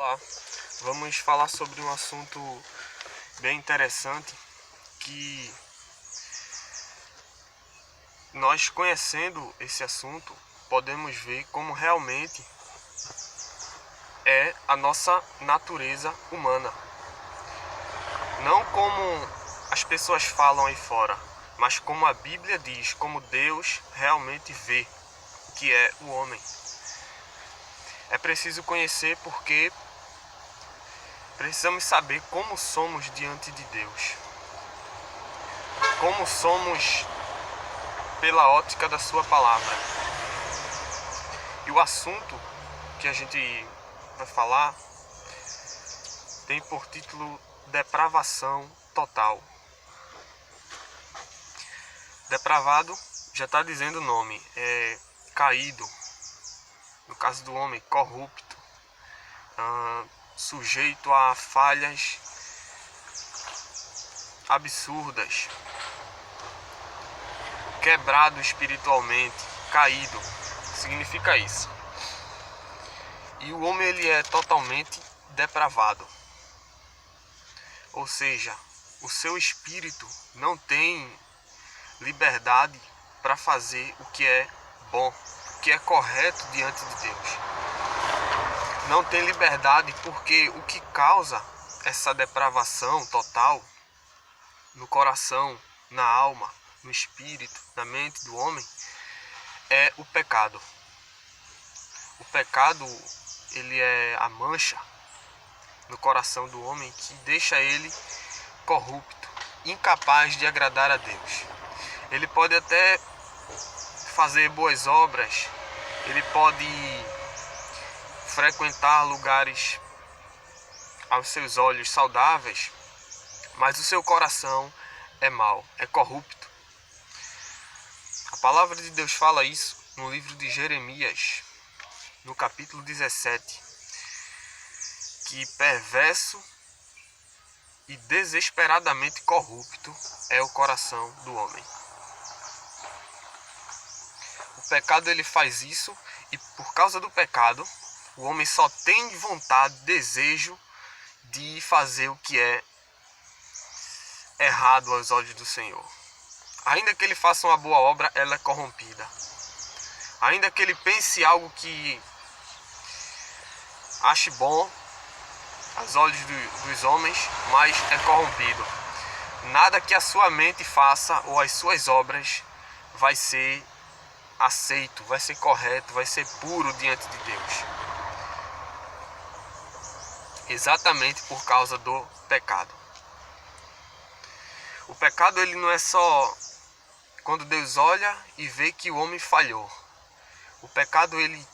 Olá, vamos falar sobre um assunto bem interessante que nós, conhecendo esse assunto, podemos ver como realmente é a nossa natureza humana. Não como as pessoas falam aí fora, mas como a Bíblia diz, como Deus realmente vê que é o homem. É preciso conhecer porque precisamos saber como somos diante de Deus. Como somos pela ótica da sua palavra. E o assunto que a gente vai falar tem por título depravação total. Depravado já está dizendo o nome, é caído. No caso do homem, corrupto, sujeito a falhas absurdas, quebrado espiritualmente, caído, significa isso. E o homem ele é totalmente depravado, ou seja, o seu espírito não tem liberdade para fazer o que é bom, o que é correto diante de Deus. Não tem liberdade porque o que causa essa depravação total no coração, na alma, no espírito, na mente do homem é o pecado. O pecado, ele é a mancha no coração do homem que deixa ele corrupto, incapaz de agradar a Deus. Ele pode até fazer boas obras, ele pode frequentar lugares aos seus olhos saudáveis, mas o seu coração é mau, é corrupto. A palavra de Deus fala isso no livro de Jeremias, no capítulo 17, que perverso e desesperadamente corrupto é o coração do homem. O pecado ele faz isso e por causa do pecado o homem só tem vontade, desejo de fazer o que é errado aos olhos do Senhor. Ainda que ele faça uma boa obra, ela é corrompida. Ainda que ele pense algo que ache bom aos olhos dos homens, mas é corrompido. Nada que a sua mente faça ou as suas obras vai ser aceito, vai ser correto, vai ser puro diante de Deus. Exatamente por causa do pecado. O pecado ele não é só quando Deus olha e vê que o homem falhou. O pecado ele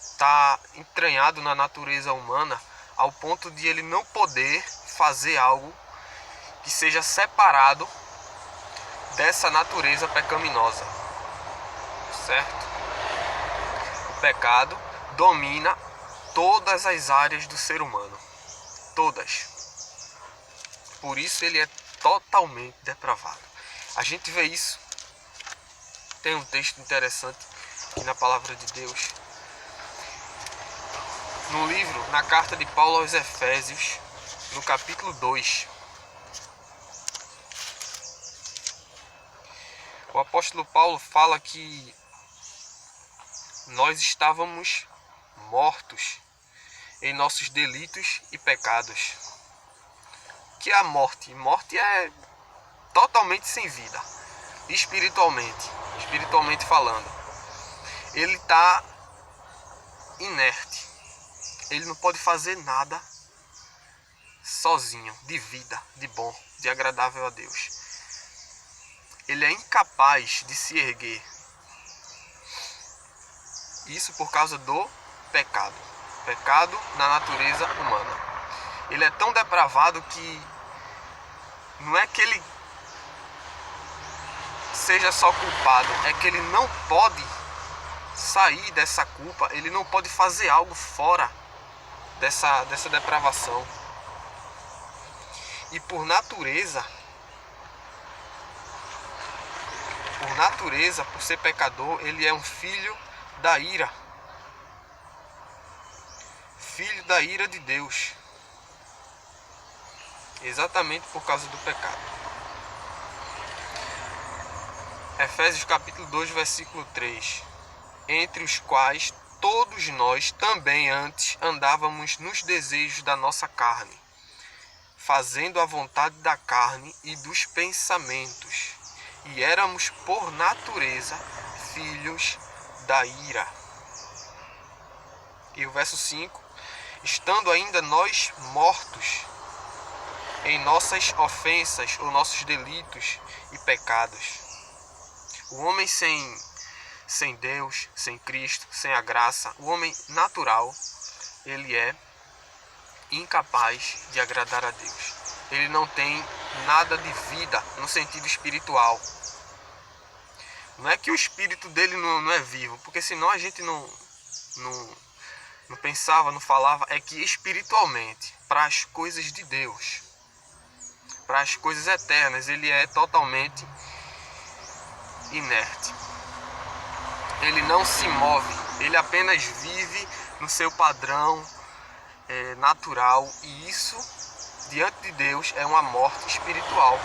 está entranhado na natureza humana ao ponto de ele não poder fazer algo que seja separado dessa natureza pecaminosa, certo? O pecado domina todas as áreas do ser humano, todas. Por isso ele é totalmente depravado. A gente vê isso. Tem um texto interessante aqui na palavra de Deus. No livro, na carta de Paulo aos Efésios, no capítulo 2. O apóstolo Paulo fala que nós estávamos mortos em nossos delitos e pecados. O que é a morte? Morte é totalmente sem vida, espiritualmente falando. Ele está inerte. Ele não pode fazer nada sozinho, de vida, de bom, de agradável a Deus. Ele é incapaz de se erguer. Isso por causa do pecado. Pecado na natureza humana. Ele é tão depravado que não é que ele seja só culpado, é que ele não pode sair dessa culpa, ele não pode fazer algo fora dessa depravação. E por natureza, por ser pecador, ele é um filho da ira. filho da ira de Deus. Exatamente por causa do pecado. Efésios capítulo 2, versículo 3. Entre os quais todos nós também antes andávamos nos desejos da nossa carne, fazendo a vontade da carne e dos pensamentos, e éramos por natureza filhos da ira. E o verso 5, estando ainda nós mortos em nossas ofensas ou nossos delitos e pecados. O homem sem Deus, sem Cristo, sem a graça, o homem natural, ele é incapaz de agradar a Deus. Ele não tem nada de vida no sentido espiritual. Não é que o espírito dele não é vivo, porque senão a gente não pensava, não falava. É que espiritualmente, para as coisas de Deus, para as coisas eternas, ele é totalmente inerte. Ele não se move, ele apenas vive no seu padrão natural, e isso, diante de Deus, é uma morte espiritual.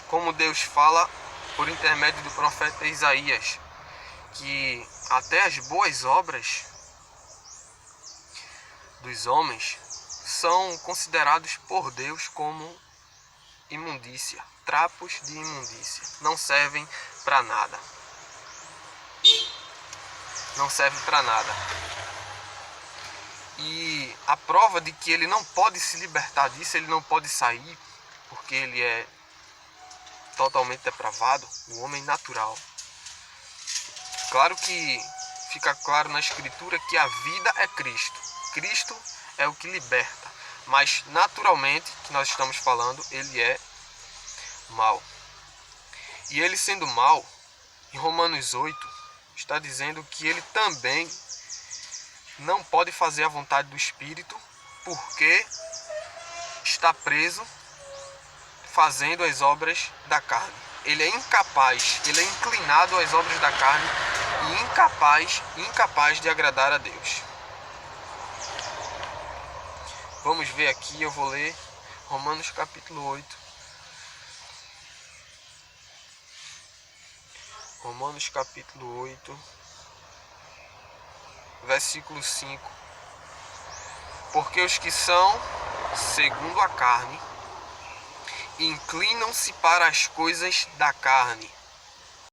Como Deus fala por intermédio do profeta Isaías, que até as boas obras dos homens são considerados por Deus como imundícia, trapos de imundícia, não servem para nada. Não serve para nada. E a prova de que ele não pode se libertar disso, ele não pode sair, porque ele é totalmente depravado, o homem natural. Claro que fica claro na Escritura que a vida é Cristo. Cristo é o que liberta. Mas naturalmente, que nós estamos falando, ele é mau. E ele sendo mau, em Romanos 8, está dizendo que ele também não pode fazer a vontade do Espírito, porque está preso fazendo as obras da carne. Ele é incapaz, ele é inclinado às obras da carne e incapaz de agradar a Deus. Vamos ver aqui, eu vou ler Romanos capítulo 8. Romanos capítulo 8, versículo 5. Porque os que são segundo a carne inclinam-se para as coisas da carne,